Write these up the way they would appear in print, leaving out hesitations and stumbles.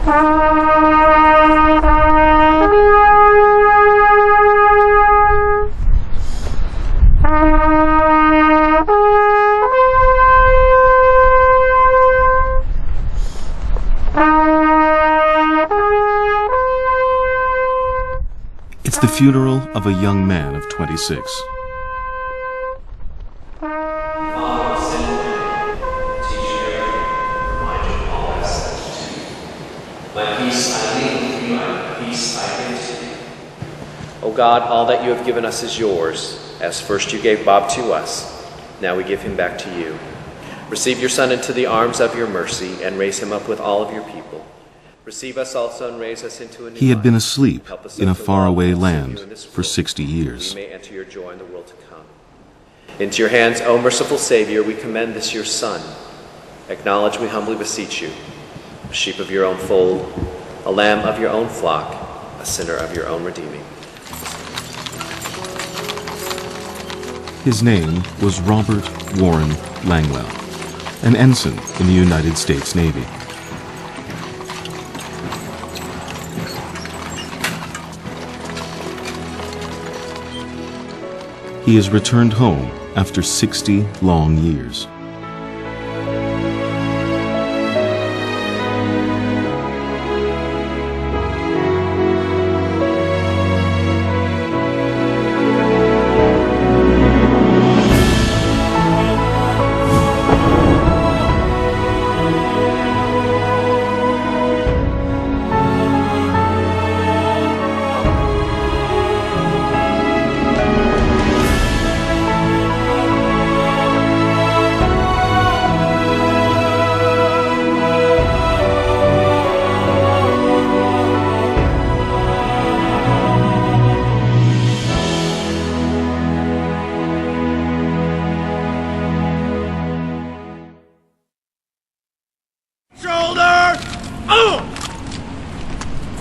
It's the funeral of a young man of 26. O God, all that you have given us is yours, as first you gave Bob to us. Now we give him back to you. Receive your Son into the arms of your mercy and raise him up with all of your people. Receive us also and raise us into a new life. He had been asleep in a faraway land for 60 years. We may enter your joy in the world to come. Into your hands, O merciful Savior, we commend this your Son. Acknowledge, we humbly beseech you, a sheep of your own fold, a lamb of your own flock, a sinner of your own redeeming. His name was Robert Warren Langwell, an ensign in the United States Navy. He has returned home after 60 long years.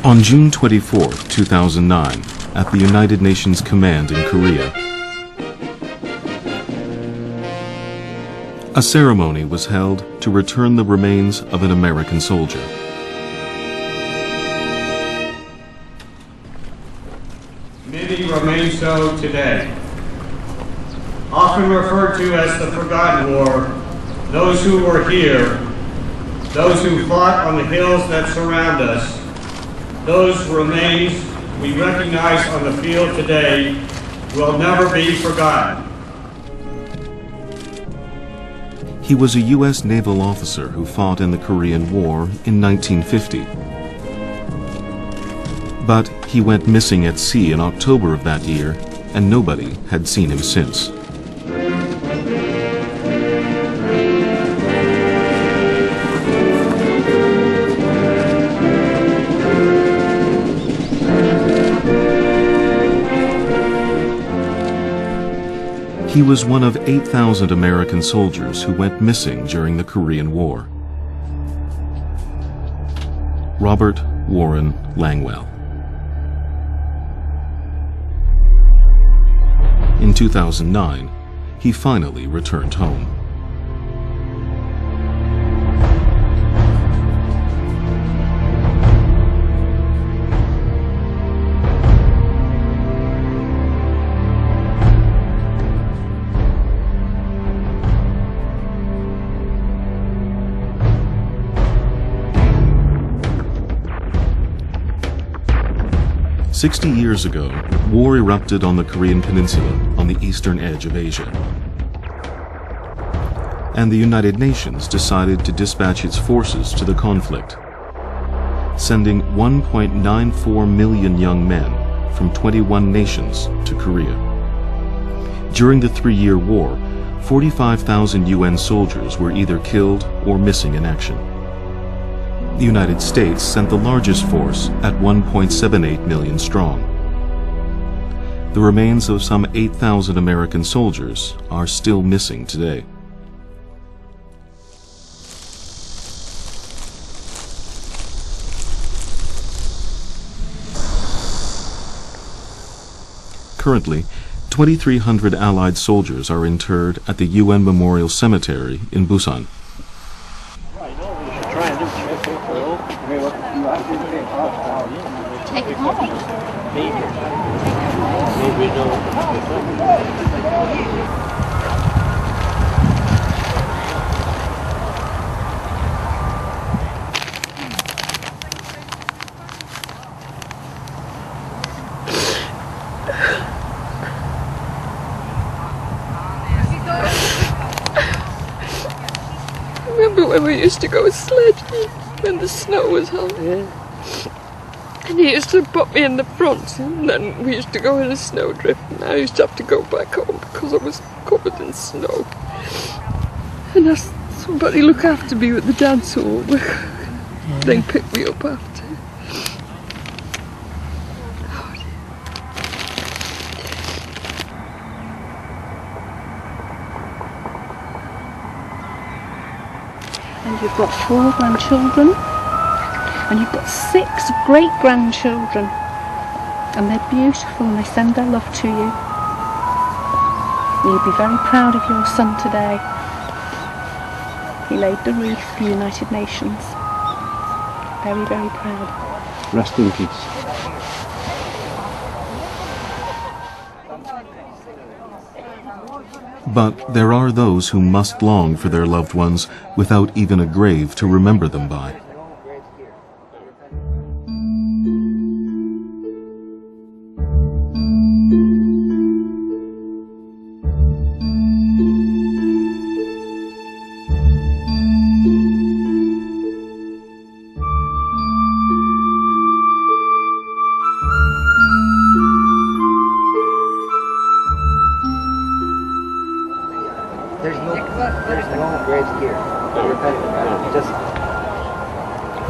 On June 24, 2009, at the United Nations Command in Korea, a ceremony was held to return the remains of an American soldier. Many remain so today. Often referred to as the Forgotten War, those who were here, those who fought on the hills that surround us, those remains we recognize on the field today will never be forgotten. He was a U.S. naval officer who fought in the Korean War in 1950. But he went missing at sea in October of that year, and nobody had seen him since. He was one of 8,000 American soldiers who went missing during the Korean War. Robert Warren Langwell. In 2009, he finally returned home. "60 years ago, war erupted on the Korean Peninsula on the eastern edge of Asia. And the United Nations decided to dispatch its forces to the conflict, sending 1.94 million young men from 21 nations to Korea. During the 3-year war, 45,000 UN soldiers were either killed or missing in action. The United States sent the largest force at 1.78 million strong. The remains of some 8,000 American soldiers are still missing today. Currently, 2,300 Allied soldiers are interred at the UN Memorial Cemetery in Busan. take it home. Remember when we used to go sledging when the snow was on? Yeah. And he used to put me in the front, and then we used to go in a snowdrift, and I used to have to go back home because I was covered in snow. And ask somebody look after me with the dance hall, then pick me up after. And you've got 4 grandchildren, and you've got 6 great-grandchildren, and they're beautiful and they send their love to you. You'll be very proud of your son today. He laid the wreath for the United Nations. Very, very proud. Rest in peace. But there are those who must long for their loved ones without even a grave to remember them by. There's no graves here. Just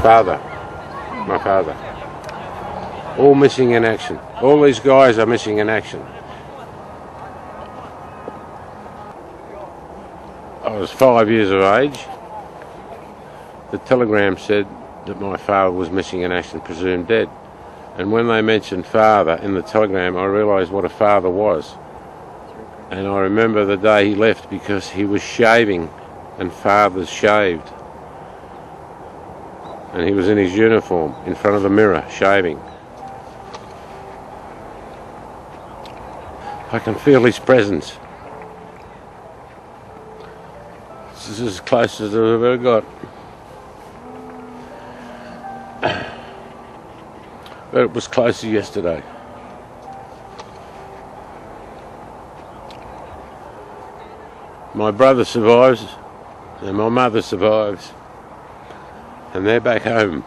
Father, my father. All missing in action. All these guys are missing in action. I was 5 years of age. The telegram said that my father was missing in action, presumed dead. And when they mentioned father in the telegram, I realised what a father was. And I remember the day he left because he was shaving, and fathers shaved. And he was in his uniform in front of the mirror shaving. I can feel his presence. This is as close as I've ever got. But it was closer yesterday. My brother survives, and my mother survives, and they're back home,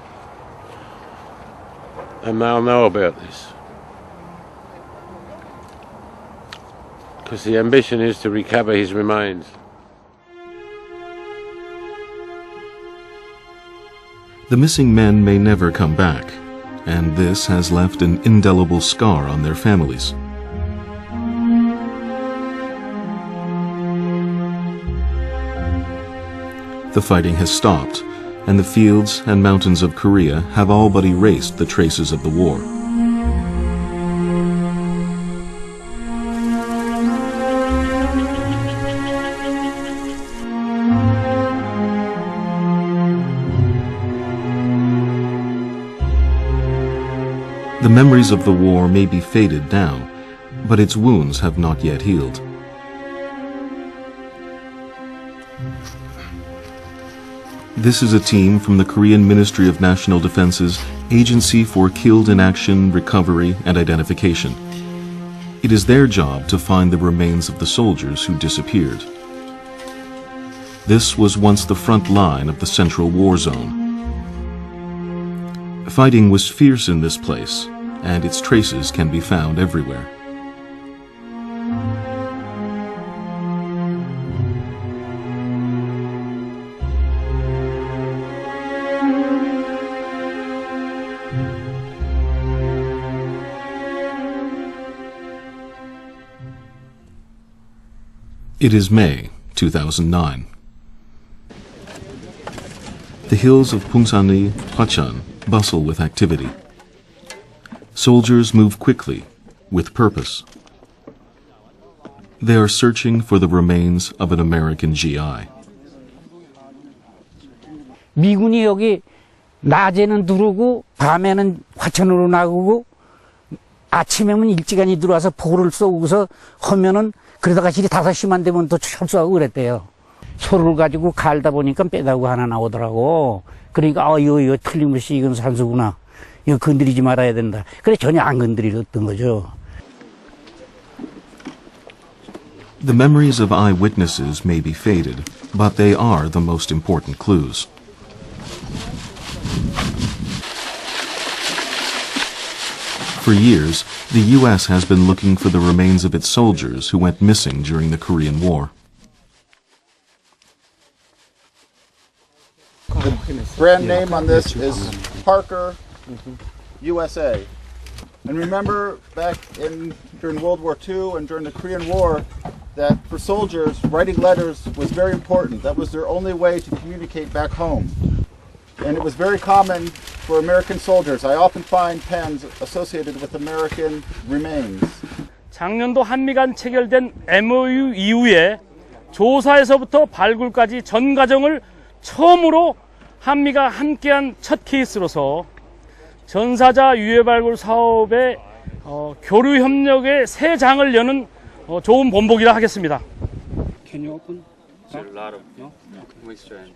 and they'll know about this, because the ambition is to recover his remains. The missing men may never come back, and this has left an indelible scar on their families. The fighting has stopped, and the fields and mountains of Korea have all but erased the traces of the war. The memories of the war may be faded now, but its wounds have not yet healed. This is a team from the Korean Ministry of National Defense's Agency for Killed in Action, Recovery and Identification. It is their job to find the remains of the soldiers who disappeared. This was once the front line of the Central War Zone. Fighting was fierce in this place, and its traces can be found everywhere. It is May 2009. The hills of Pungsani, Hwacheon bustle with activity. Soldiers move quickly, with purpose. They are searching for the remains of an American GI. 미군이 여기 낮에는 두르고 밤에는 과천으로 나가고 아침에면 일찌감치 들어와서 포를 쏘고서 하면은 그러다가 길이 5시만 되면 또 철수하고 그랬대요. 소를 가지고 갈다 보니까 빼다고 하나 나오더라고. 그러니까 이거 틀림없이 이건 산수구나. 이거 건드리지 말아야 된다. 그래 전혀 안 건드렸던 거죠. The memories of eyewitnesses may be faded, but they are the most important clues. For years, the U.S. has been looking for the remains of its soldiers who went missing during the Korean War. The brand name on this is Parker, USA. And remember back during World War II and during the Korean War that for soldiers, writing letters was very important. That was their only way to communicate back home. And it was very common for American soldiers. I often find pens associated with American remains. 작년도 한미 간 체결된 MOU 이후에 조사에서부터 발굴까지 전 과정을 처음으로 한미가 함께한 첫 케이스로서 전사자 유해 발굴 사업의 교류 협력의 새 장을 여는 좋은 본보기라 하겠습니다. Can you open? There's a lot of moisture and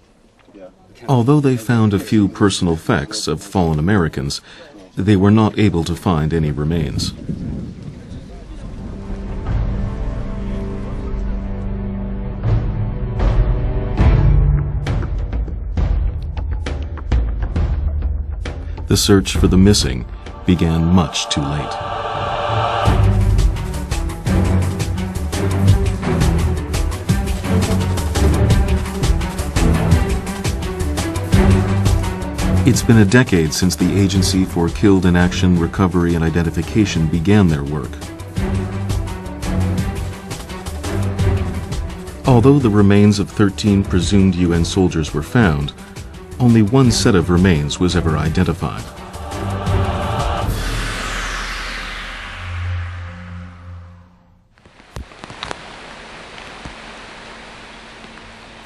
Although they found a few personal effects of fallen Americans, they were not able to find any remains. The search for the missing began much too late. It's been a decade since the Agency for Killed in Action Recovery and Identification began their work. Although the remains of 13 presumed UN soldiers were found, only one set of remains was ever identified.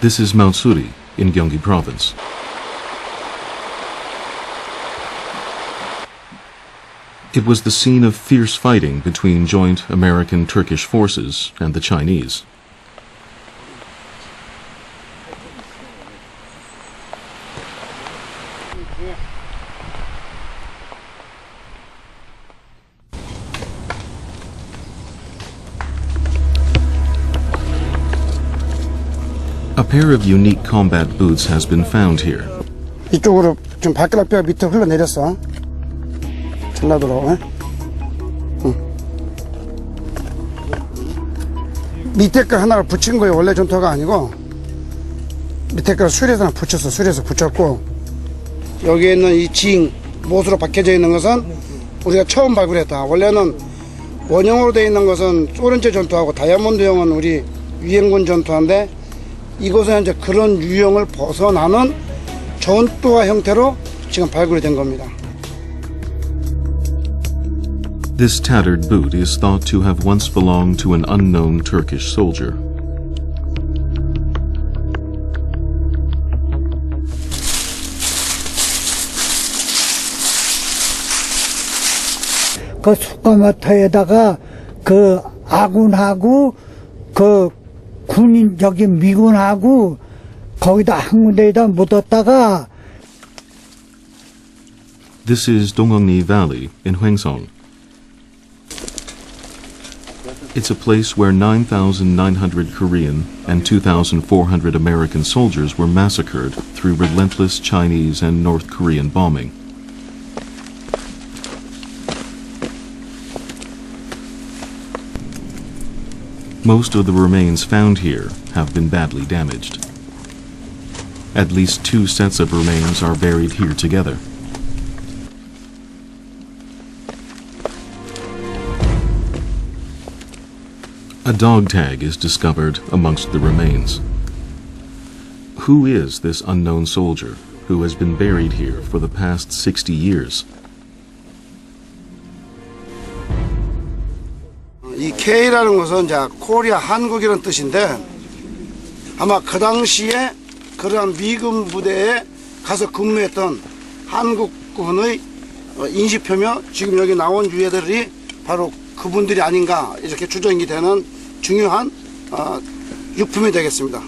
This is Mount Suri in Gyeonggi Province. It was the scene of fierce fighting between joint American-Turkish forces and the Chinese. A pair of unique combat boots has been found here. 이쪽으로 지금 발가락뼈가 밑으로 흘러내렸어. 전라도로. 밑에 거 하나를 붙인 거예요. 원래 전투가 아니고 밑에 거 수리에서 하나 붙였어. 수리에서 붙였고 여기에 있는 이 징 못으로 박혀져 있는 것은 우리가 처음 발굴했다. 원래는 원형으로 되어 있는 것은 소련제 전투하고 다이아몬드형은 우리 유엔군 전투인데 이곳은 현재 그런 유형을 벗어나는 전투화 형태로 지금 발굴이 된 겁니다. This tattered boot is thought to have once belonged to an unknown Turkish soldier. 그 숫가마터에다가 그 아군하고 그 군인 저기 미군하고 거기다 한 군데에다 묻었다가. This is Donggongni Valley in Hwangsong. It's a place where 9,900 Korean and 2,400 American soldiers were massacred through relentless Chinese and North Korean bombing. Most of the remains found here have been badly damaged. At least 2 sets of remains are buried here together. A dog tag is discovered amongst the remains. Who is this unknown soldier who has been buried here for the past 60 years? 이 K라는 것은 이제 코리아 한국이라는 뜻인데 아마 그 당시에 그러한 미군 부대에 가서 근무했던 한국군의 인식표며 지금 여기 나온 유해들이 바로 그분들이 아닌가 이렇게 추정이 되는 중요한 유품이 되겠습니다.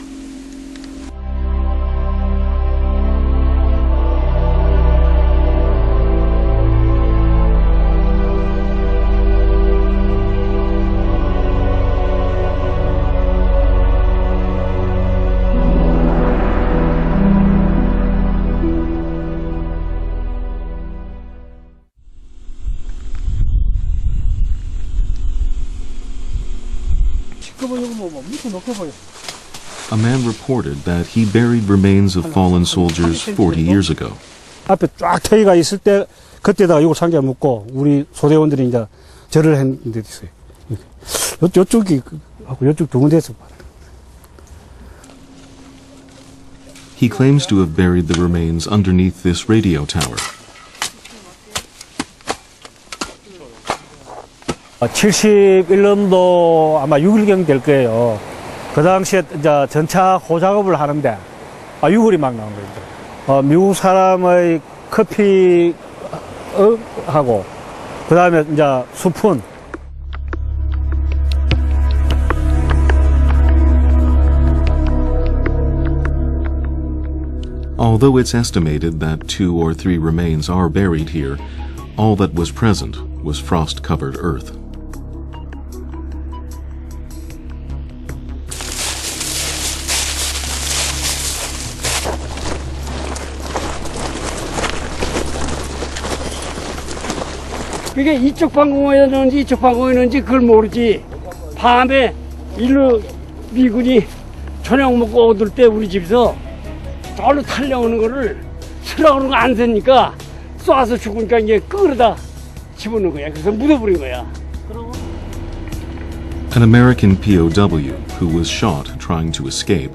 A man reported that he buried remains of fallen soldiers 40 years ago. 앞에 쫙 터이가 있을 때 그때다가 이걸 상자 묶고 우리 소대원들이 이제 절을 했는 데 있어요. 요쪽이 하고 요쪽 두 군데에서. He claims to have buried the remains underneath this radio tower. 71년도 아마 6일경 될 거예요. 그 당시에 이제 전차 호작업을 하는데 6월이 막 나온 거죠. 미국 사람의 커피 하고 그 다음에 이제 수푼. Although it's estimated that 2 or 3 remains are buried here, all that was present was frost-covered earth. 그게 이쪽 방공호에 있는지 이쪽 방공호에 있는지 그걸 모르지. 밤에 일로 미군이 저녁 먹고 오들 때 우리 집에서 저로 탈려오는 거를 쓰라고 거 안 되니까 쏴서 죽으니까 이제 끌어다 집어넣은 거야. 그래서 묻어버린 거야. An American POW who was shot trying to escape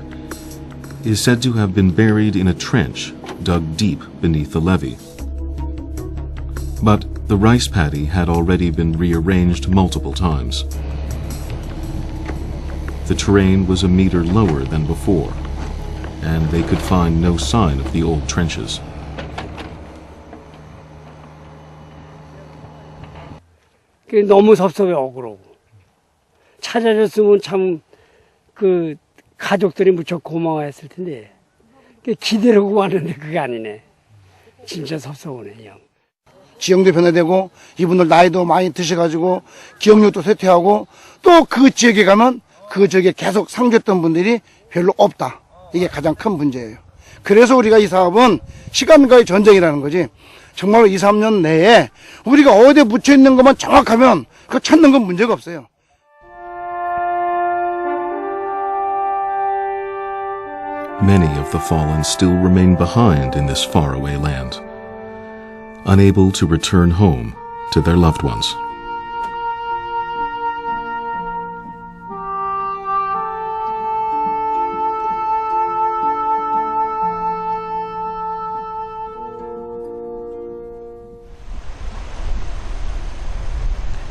is said to have been buried in a trench dug deep beneath the levee. But the rice paddy had already been rearranged multiple times. The terrain was a meter lower than before, and they could find no sign of the old trenches. 너무 섭섭해 억울하고. 찾아줬으면 참 그 가족들이 무척 고마워했을 텐데 기대하고 왔는데 그게 아니네. 진짜 섭섭하네 형. 지형도 변화되고 이분들 나이도 많이 드셔가지고 기억력도 쇠퇴하고 또 그 지역에 가면 그 지역에 계속 상주했던 분들이 별로 없다. 이게 가장 큰 문제예요. 그래서 우리가 이 사업은 시간과의 전쟁이라는 거지. 정말로 2, 3년 내에 우리가 어디에 묻혀있는 것만 정확하면 그 찾는 건 문제가 없어요. Many of the fallen still remain behind in this faraway land, unable to return home to their loved ones.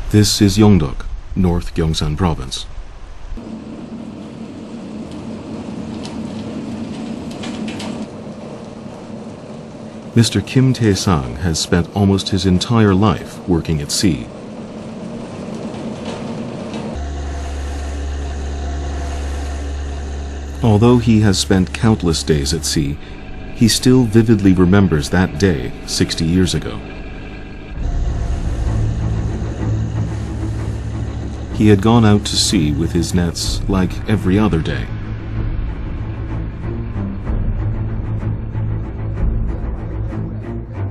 This is Yeongdeok, North Gyeongsang Province. Mr. Kim Tae-sang has spent almost his entire life working at sea. Although he has spent countless days at sea, he still vividly remembers that day 60 years ago. He had gone out to sea with his nets like every other day.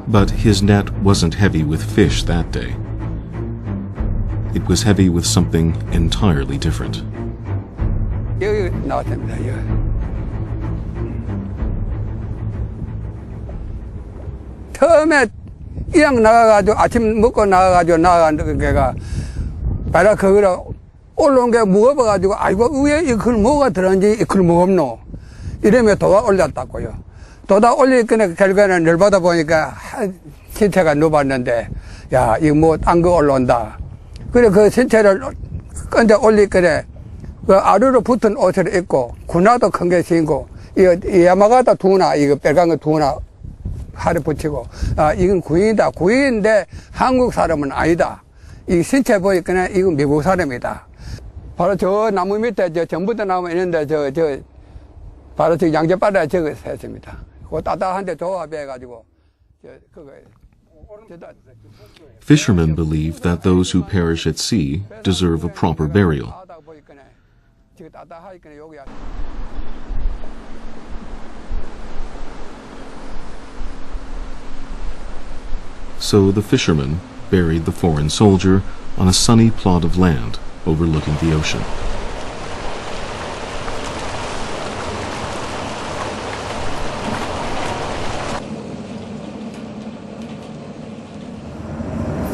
But his net wasn't heavy with fish that day. It was heavy with something entirely different. 여기 나왔답니다. 여기. 처음에 이왕 나가가지고 아침 먹고 나가가지고 걔가 바라 거기라 올라온 게 무거워가지고 아이고 위에 이걸 뭐가 들었는지 이걸 무겁노 이러면 도다 올렸다고요. 도다 올리니까 결과는 열받아 보니까 신체가 누웠는데 야 이거 뭐 딴 거 올라온다. 그래 그 신체를 건져 올리니까 그 아래로 붙은 옷을 입고 군화도 큰 게 신고 이 야마가다 두나 이거 빨간 거 두나 팔에 붙이고, 이건 구인이다. 구인인데 한국 사람은 아니다. 이 신체 보니까 이건 미국 사람이다. 바로 저 나무 밑에 전부 다 나무 있는데 바로 저 양재바다에 저거 했습니다. 그 따뜻한데 조합해가지고 그거. Fishermen believe that those who perish at sea deserve a proper burial. So the fishermen buried the foreign soldier on a sunny plot of land overlooking the ocean.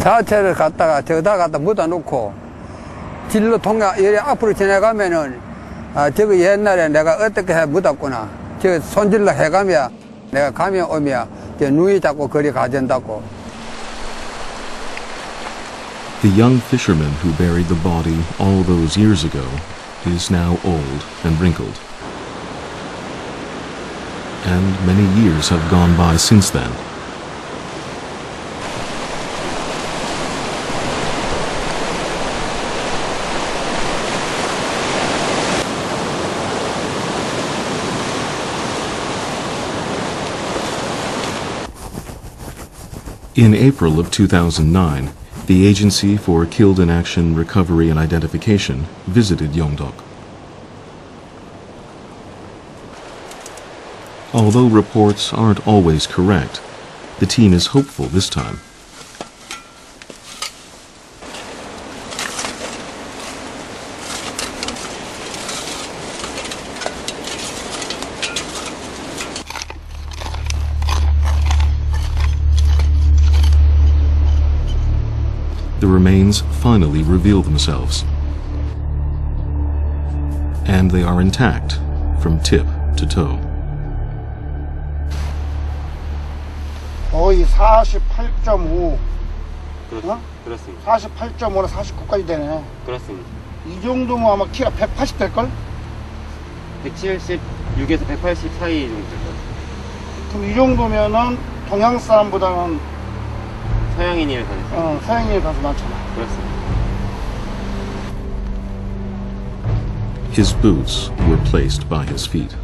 자체를 갖다가 저기다 갖다 묻어 놓고 진로 통해 이래 앞으로 지나가면은 저거 옛날에 내가 어떻게 해 묻었구나. 저 손질로 해가며 내가 가면 오면 저 누이 잡고 거리 가진다고. The young fisherman who buried the body all those years ago is now old and wrinkled. And many years have gone by since then. In April of 2009, the Agency for Killed in Action Recovery and Identification visited Yeongdeok. Although reports aren't always correct, the team is hopeful this time. The remains finally reveal themselves. And they are intact from tip to toe. 거의 48.5. 그렇습니다. 48.5나 49까지 되네. 그렇습니다. 이 정도면 아마 키가 180 될걸? 176에서 180 사이 정도 될 거예요. 그럼 이 정도면은 동양 사람보다는 서양인이 가서 서양인이 가서 많잖아. 그렇습니다. His boots were placed by his feet.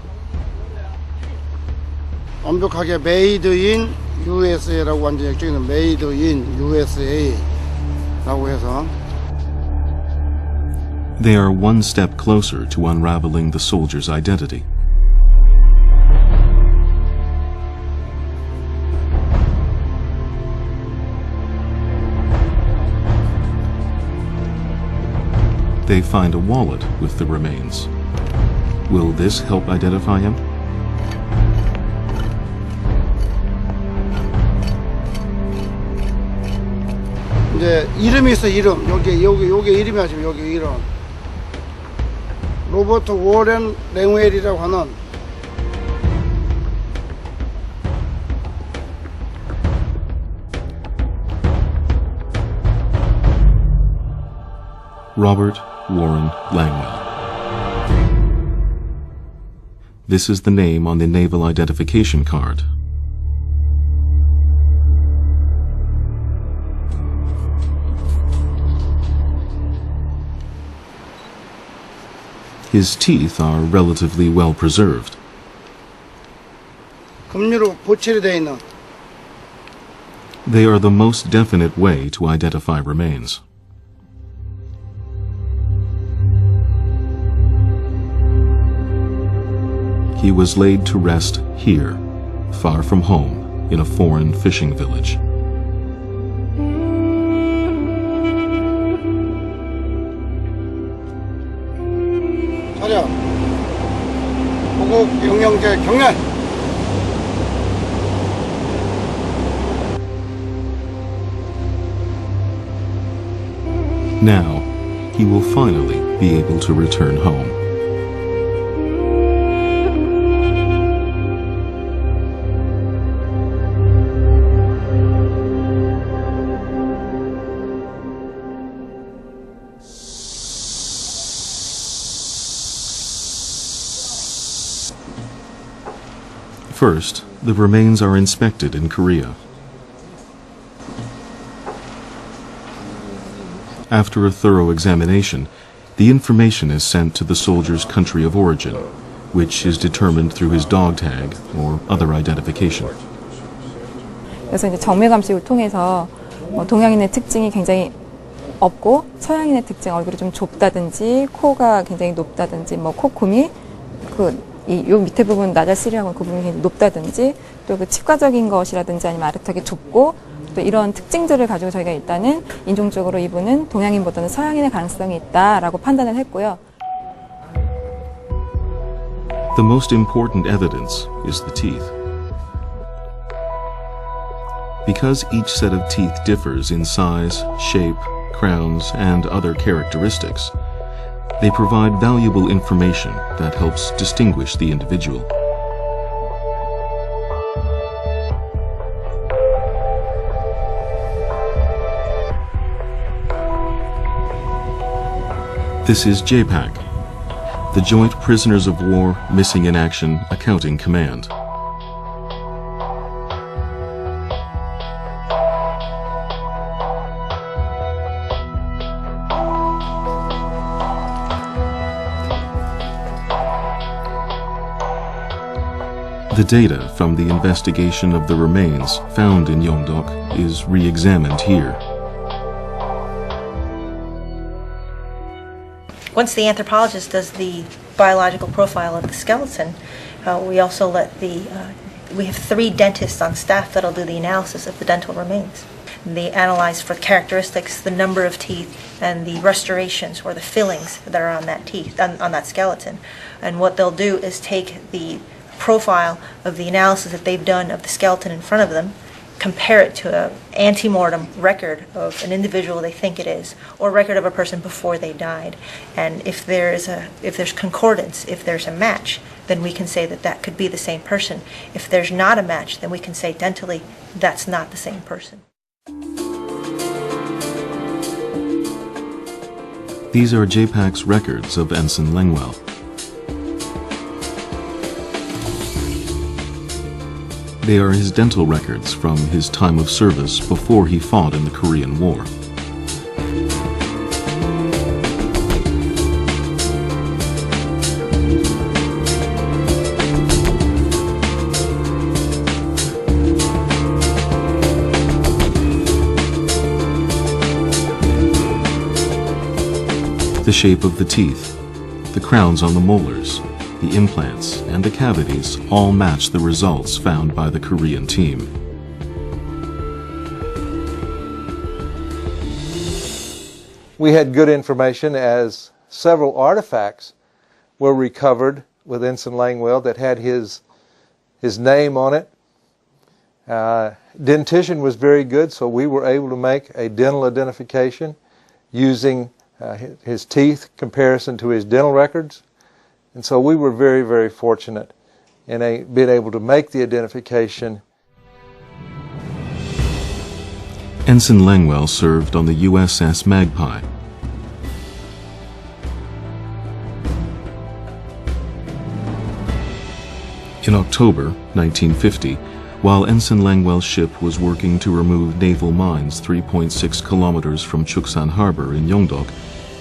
완벽하게 메이드 인 USA라고 완전 역적이는 메이드 인 USA라고 해서 They are one step closer to unraveling the soldier's identity. They find a wallet with the remains. Will this help identify him? 이제 이름이 있어. 이름. 요게 이름이 아시면 여기 이름. 로버트 워렌 랭웰이라고 하는 Robert Warren Langwell. This is the name on the naval identification card. His teeth are relatively well preserved. 금류로 보칠이 되어 있는. They are the most definite way to identify remains. He was laid to rest here, far from home, in a foreign fishing village. 차려. 보국 영영제 경례. Now, he will finally be able to return home. First, the remains are inspected in Korea. After a thorough examination, the information is sent to the soldier's country of origin, which is determined through his dog tag or other identification. 그래서 이제 정밀 감식을 통해서 동양인의 특징이 굉장히 없고 서양인의 특징, 얼굴이 좀 좁다든지 코가 굉장히 높다든지 콧구미 요 밑에 부분 나잘스리하고 그 부분이 굉장히 높다든지 또 그 치과적인 것이라든지 아니면 아래턱이 좁고 또 이런 특징들을 가지고 저희가 일단은 인종적으로 이분은 동양인보다는 서양인의 가능성이 있다라고 판단을 했고요. The most important evidence is the teeth. Because each set of teeth differs in size, shape, crowns, and other characteristics, they provide valuable information that helps distinguish the individual. This is JPAC, the Joint Prisoners of War Missing in Action Accounting Command. The data from the investigation of the remains found in Yeongdeok is re-examined here. Once the anthropologist does the biological profile of the skeleton, we also we have 3 dentists on staff that'll do the analysis of the dental remains. They analyze for characteristics, the number of teeth, and the restorations or the fillings that are on that teeth, on that skeleton. And what they'll do is take the profile of the analysis that they've done of the skeleton in front of them, compare it to an ante-mortem record of an individual they think it is, or record of a person before they died. And if there's concordance, if there's a match, then we can say that that could be the same person. If there's not a match, then we can say dentally that's not the same person. These are JPAC's records of Ensign Lengwell. They are his dental records from his time of service before he fought in the Korean War. The shape of the teeth, the crowns on the molars, the implants, and the cavities all match the results found by the Korean team. We had good information as several artifacts were recovered with Ensign Langwell that had his name on it. Dentition was very good, so we were able to make a dental identification using his teeth comparison to his dental records. And so we were very, very fortunate in being able to make the identification. Ensign Langwell served on the USS Magpie. In October 1950, while Ensign Langwell's ship was working to remove naval mines 3.6 kilometers from Chuksan Harbor in Yeongdeok,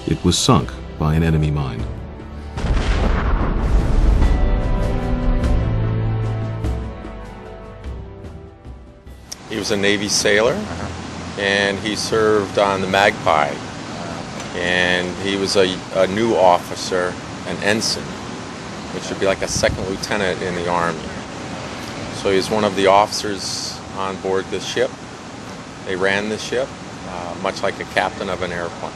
it was sunk by an enemy mine. He was a Navy sailor, and he served on the Magpie, and he was a new officer, an ensign, which would be like a second lieutenant in the Army. So he was one of the officers on board this ship. They ran the ship, much like a captain of an airplane.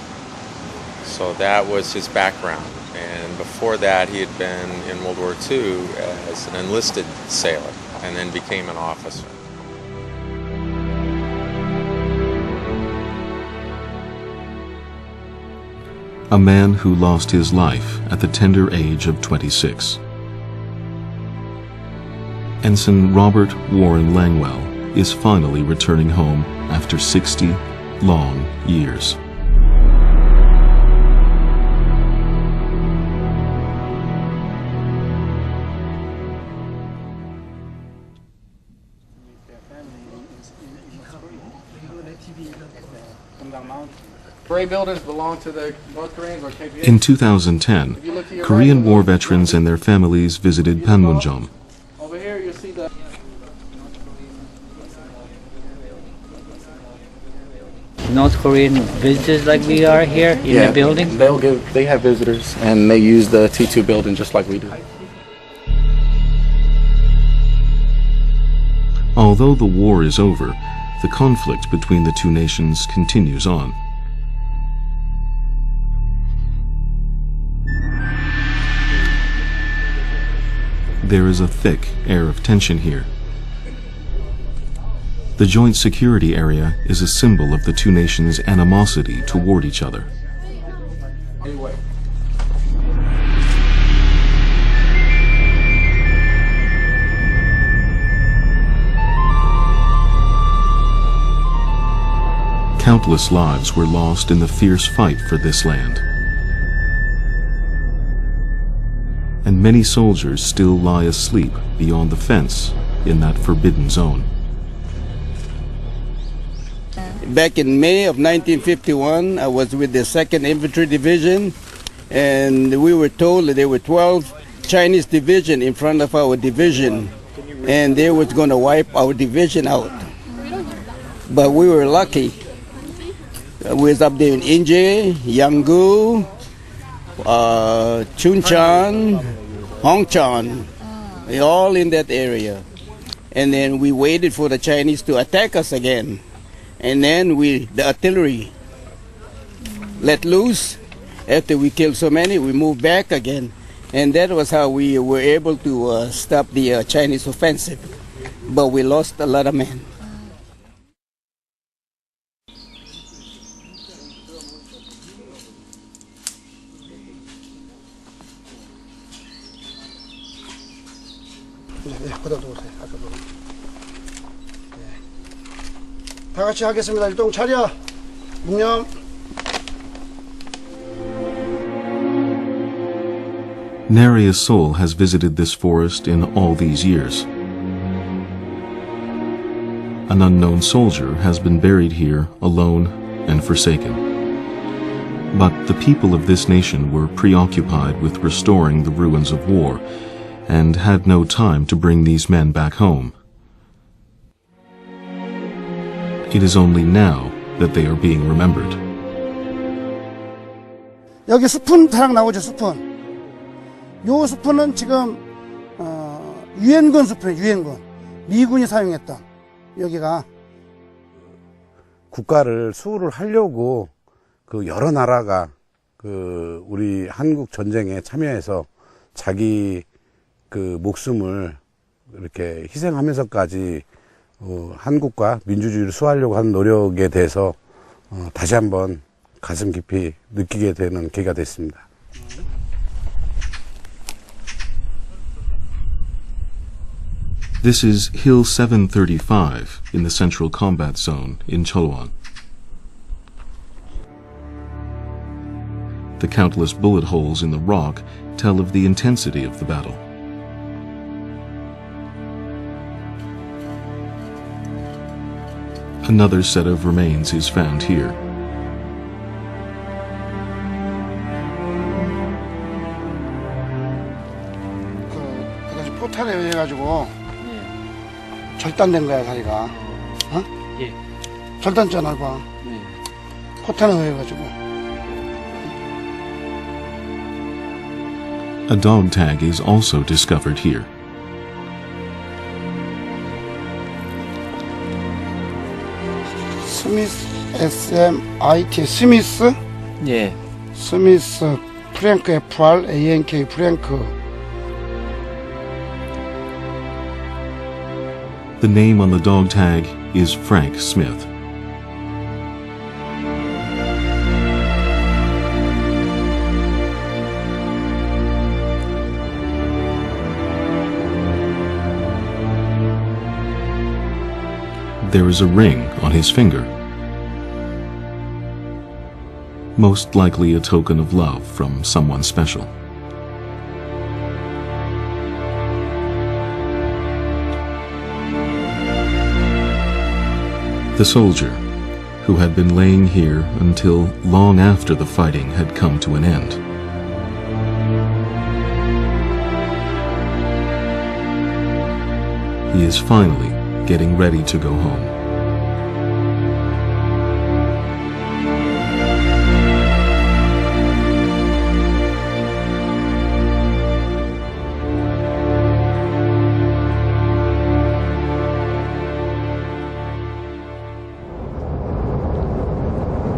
So that was his background. And before that, he had been in World War II as an enlisted sailor, and then became an officer. A man who lost his life at the tender age of 26. Ensign Robert Warren Langwell is finally returning home after 60 long years. Gray buildings belong to the North Koreans or KPA? In 2010, Korean War veterans and their families visited Panmunjom. Over here you see the North Korean visitors like we are here in the building? They have visitors and they use the T2 building just like we do. Although the war is over, the conflict between the two nations continues on. There is a thick air of tension here. The joint security area is a symbol of the two nations' animosity toward each other. Countless lives were lost in the fierce fight for this land. And many soldiers still lie asleep beyond the fence in that forbidden zone. Back in May of 1951, I was with the 2nd Infantry Division, and we were told that there were 12 Chinese division in front of our division, and they was going to wipe our division out. But we were lucky. We was up there in Inje, Yanggu, Chuncheon, Hongcheon, all in that area. And then we waited for the Chinese to attack us again. And then the artillery let loose. After we killed so many, we moved back again. And that was how we were able to stop the Chinese offensive. But we lost a lot of men. 다 같이 하겠습니다. 일동 차려. 묵념. Nary a soul has visited this forest in all these years. An unknown soldier has been buried here alone and forsaken. But the people of this nation were preoccupied with restoring the ruins of war and had no time to bring these men back home. It is only now that they are being remembered. 여기 스푼 타락 나오죠, 스푼. 요 스푼은 지금 유엔군 스푼이에요, 유엔군. 미군이 사용했던 여기가. 국가를 수호를 하려고 그 여러 나라가 그 우리 한국 전쟁에 참여해서 자기 그 목숨을 이렇게 희생하면서까지 한국과 민주주의를 수호하려고 하는 노력에 대해서 다시 한번 가슴 깊이 느끼게 되는 계기가 됐습니다. This is Hill 735 in the Central Combat Zone in Chuncheon. The countless bullet holes in the rock tell of the intensity of the battle. Another set of remains is found here. 그래서 포탄에 의해 가지고 절단된 거야, 다리가. 어? 예. 절단잖아, 봐. 포탄에 의해 가지고. A dog tag is also discovered here. 스미스 SMIT 스미스? 예. 스미스 프랭크 FRANK 프랭크. The name on the dog tag is Frank Smith. There is a ring on his finger. Most likely a token of love from someone special. The soldier, who had been laying here until long after the fighting had come to an end. He is finally getting ready to go home.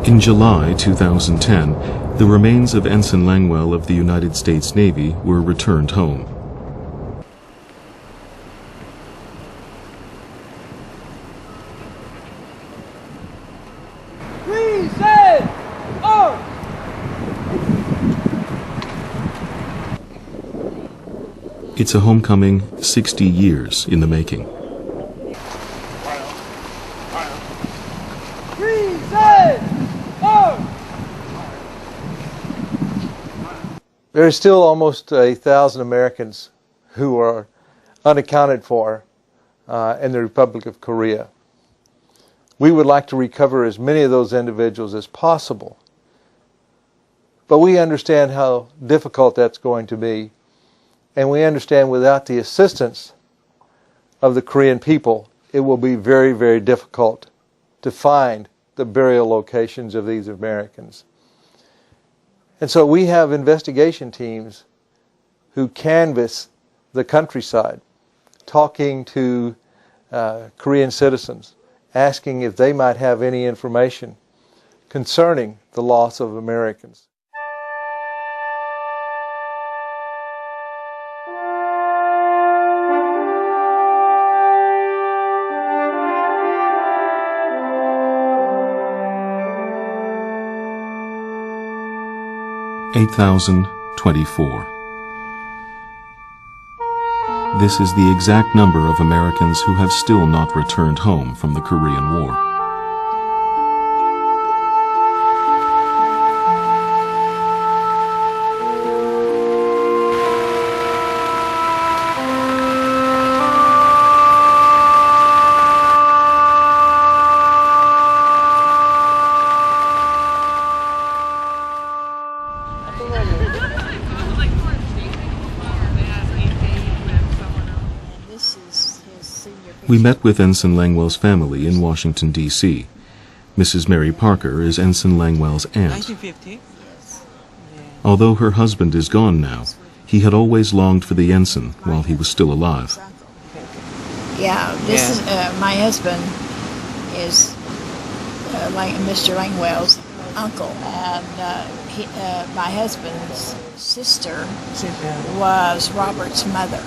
In July 2010, the remains of Ensign Langwell of the United States Navy were returned home. It's a homecoming 60 years in the making. There are still almost 1,000 Americans who are unaccounted for in the Republic of Korea. We would like to recover as many of those individuals as possible, but we understand how difficult that's going to be, and we understand without the assistance of the Korean people, it will be very, very difficult to find the burial locations of these Americans. And so we have investigation teams who canvass the countryside, talking to Korean citizens, asking if they might have any information concerning the loss of Americans. $8,024. This is the exact number of Americans who have still not returned home from the Korean War. We met with Ensign Langwell's family in Washington, D.C. Mrs. Mary Parker is Ensign Langwell's aunt. Although her husband is gone now, he had always longed for the ensign while he was still alive. Yeah, this is my husband is Mr. Langwell's uncle, and my husband's sister was Robert's mother.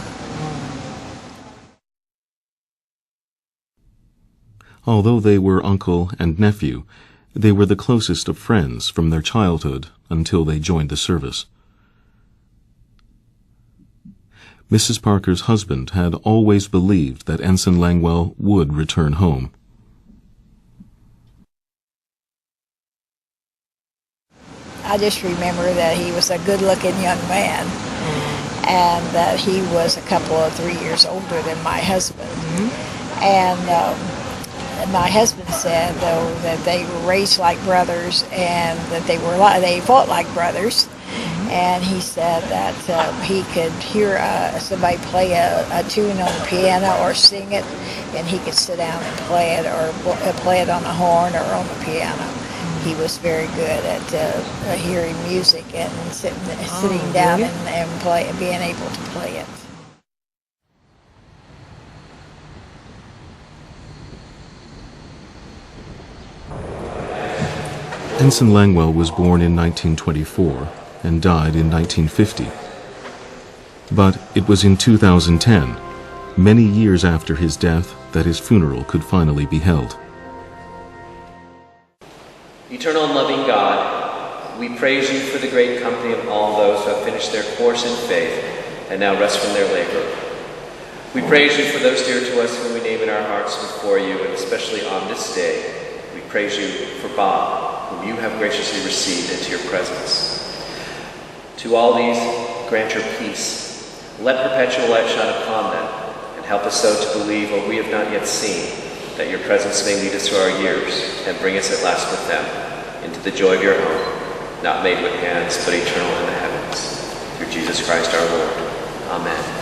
Although they were uncle and nephew, they were the closest of friends from their childhood until they joined the service. Mrs. Parker's husband had always believed that Ensign Langwell would return home. I just remember that he was a good-looking young man, and that he was a couple of 3 years older than my husband. And my husband said, though, that they were raised like brothers and that they fought like brothers. And he said that he could hear somebody play a tune on the piano or sing it, and he could sit down and play it, or play it on the horn or on the piano. He was very good at hearing music and sitting down and being able to play it. Ensign Langwell was born in 1924 and died in 1950. But it was in 2010, many years after his death, that his funeral could finally be held. Eternal and loving God, we praise you for the great company of all those who have finished their course in faith and now rest from their labor. We praise you for those dear to us whom we name in our hearts before you, and especially on this day, we praise you for Bob, whom you have graciously received into your presence. To all these, grant your peace. Let perpetual light shine upon them, and help us so to believe what we have not yet seen, that your presence may lead us through our years and bring us at last with them into the joy of your home, not made with hands, but eternal in the heavens. Through Jesus Christ our Lord. Amen.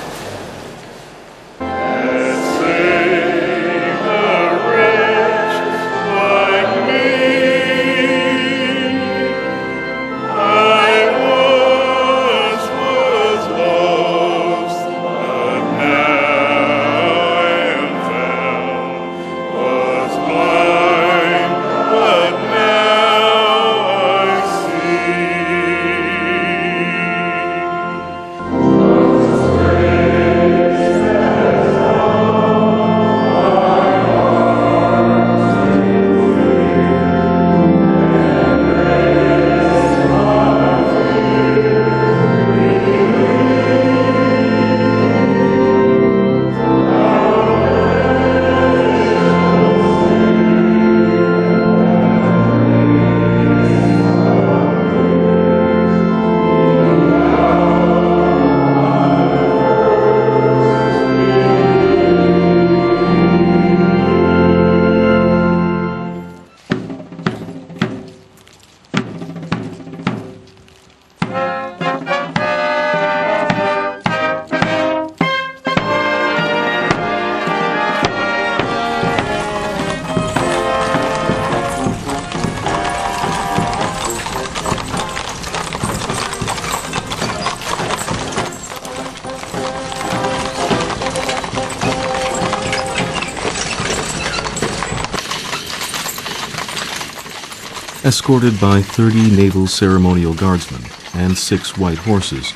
Escorted by 30 naval ceremonial guardsmen and 6 white horses,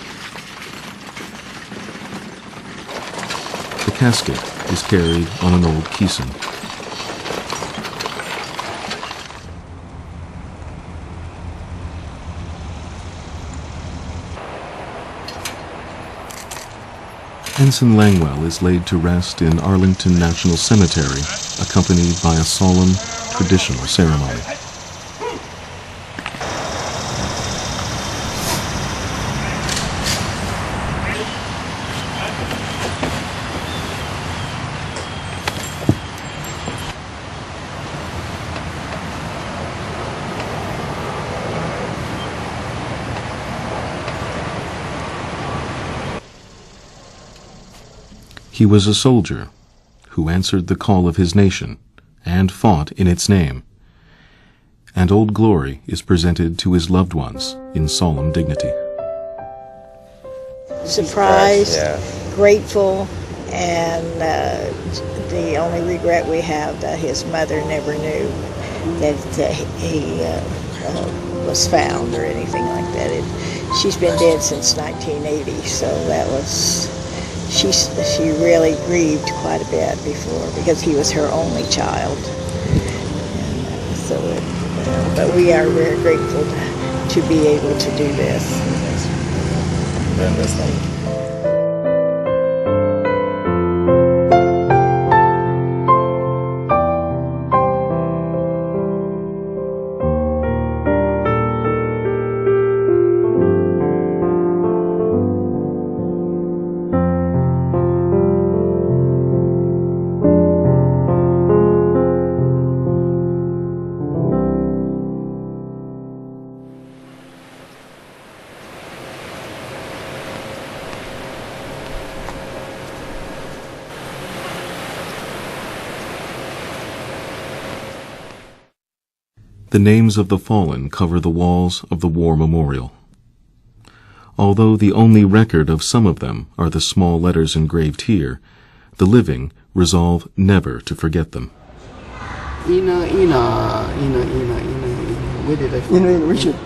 the casket is carried on an old caisson. Ensign Langwell is laid to rest in Arlington National Cemetery, accompanied by a solemn, traditional ceremony. He was a soldier who answered the call of his nation and fought in its name. And Old Glory is presented to his loved ones in solemn dignity. Surprised, grateful, and the only regret we have that his mother never knew that he was found or anything like that. She's been dead since 1980, so that was... She really grieved quite a bit before because he was her only child. And but we are very grateful to be able to do this. The names of the fallen cover the walls of the war memorial. Although the only record of some of them are the small letters engraved here, the living resolve never to forget them. Where did I find Richard,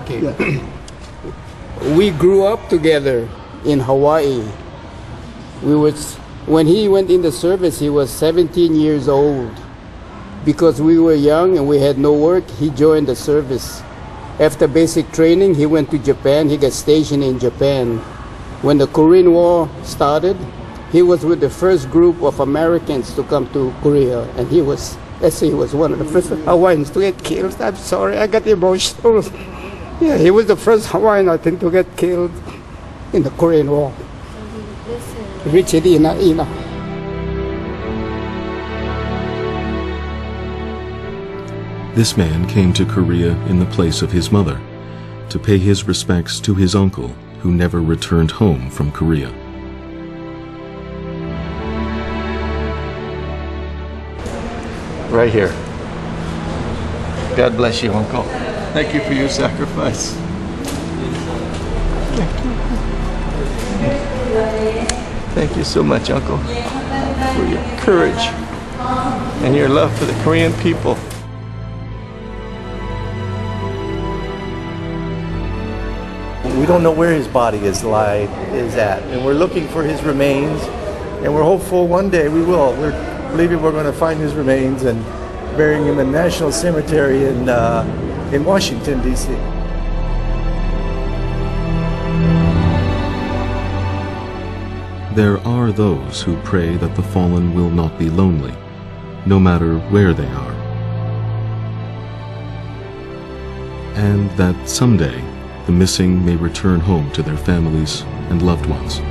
okay. Yeah. We grew up together in Hawaii. When he went in the service, he was 17 years old. Because we were young and we had no work, he joined the service. After basic training, he went to Japan. He got stationed in Japan. When the Korean War started, he was with the first group of Americans to come to Korea, and he was one of the first Hawaiians to get killed. I'm sorry, I got emotional. Yeah, he was the first Hawaiian, I think, to get killed in the Korean War. Richard Ina. This man came to Korea in the place of his mother, to pay his respects to his uncle, who never returned home from Korea. Right here. God bless you, Uncle. Thank you for your sacrifice. Thank you. Thank you so much, Uncle, for your courage and your love for the Korean people. We don't know where his body is at, and we're looking for his remains, and we're hopeful one day we will. We're believing we're going to find his remains and burying him in the National Cemetery in Washington, D.C. There are those who pray that the fallen will not be lonely, no matter where they are, and that someday the missing may return home to their families and loved ones.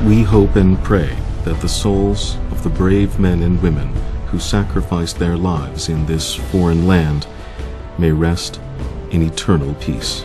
We hope and pray that the souls of the brave men and women who sacrificed their lives in this foreign land may rest in eternal peace.